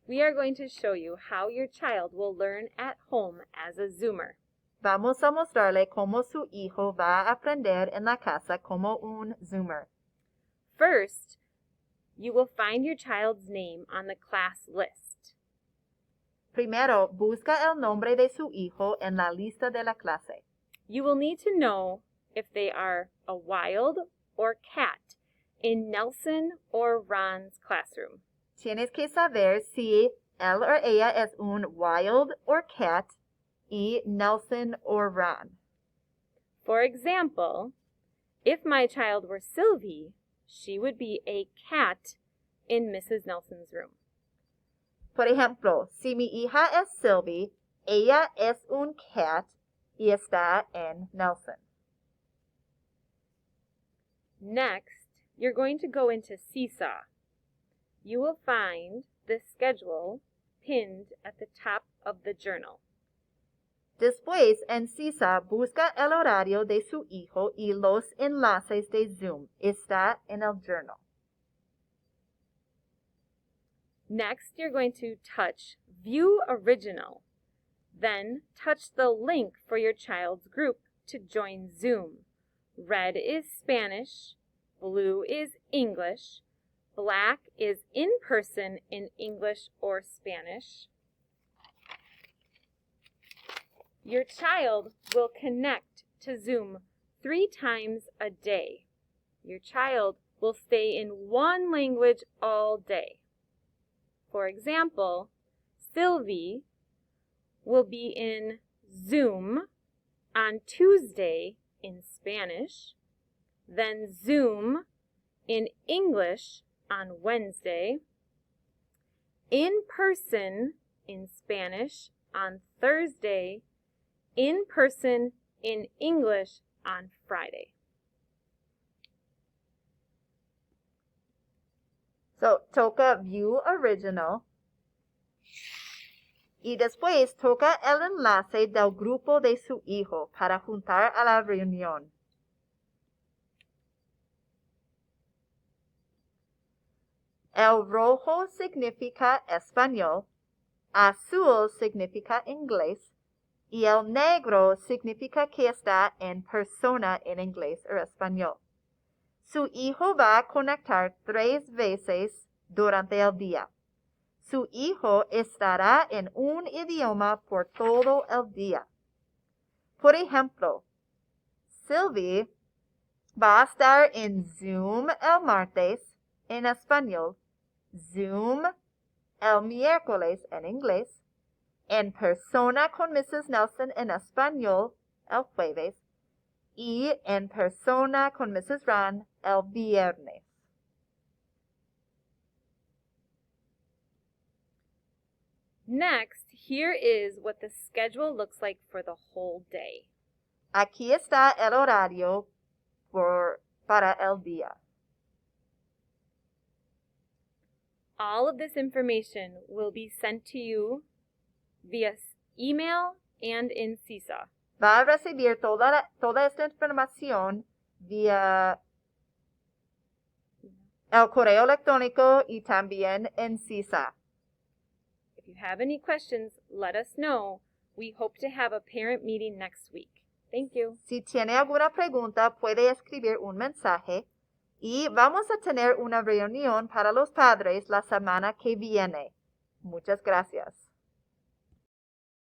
we are going to show you how your child will learn at home as a Zoomer. Vamos a mostrarle cómo su hijo va a aprender en la casa como un Zoomer. First, you will find your child's name on the class list. Primero, busca el nombre de su hijo en la lista de la clase. You will need to know if they are a wild or cat in Nelson or Ron's classroom. Tienes que saber si él o ella es un wild or cat y Nelson or Ron. For example, if my child were Sylvie, she would be a cat in Mrs. Nelson's room. Por ejemplo, si mi hija es Sylvie, ella es un cat y está en Nelson. Next, you're going to go into Seesaw. You will find the schedule pinned at the top of the journal. Después, en Seesaw, busca el horario de su hijo y los enlaces de Zoom. Está en el journal. Next, you're going to touch View Original. Then, touch the link for your child's group to join Zoom. Red is Spanish, blue is English, black is in person in English or Spanish. Your child will connect to Zoom 3 times a day. Your child will stay in one language all day. For example, Sylvie will be in Zoom on Tuesday in Spanish, then Zoom in English on Wednesday, in person in Spanish on Thursday, in person in English on Friday. So, toca View Original. Y después toca el enlace del grupo de su hijo para juntar a la reunión. El rojo significa español, azul significa inglés, y el negro significa que está en persona en inglés o español. Su hijo va a conectar 3 veces durante el día. Su hijo estará en un idioma por todo el día. Por ejemplo, Sylvie va a estar en Zoom el martes en español, Zoom el miércoles en inglés, en persona con Mrs. Nelson en español el jueves y en persona con Mrs. Ron el viernes. Next, here is what the schedule looks like for the whole day. Aquí está el horario para el día. All of this information will be sent to you via email and in Seesaw. Va a recibir toda esta información vía el correo electrónico y también en Seesaw. If you have any questions, let us know. We hope to have a parent meeting next week. Thank you. Si tiene alguna pregunta, puede escribir un mensaje y vamos a tener una reunión para los padres la semana que viene. Muchas gracias.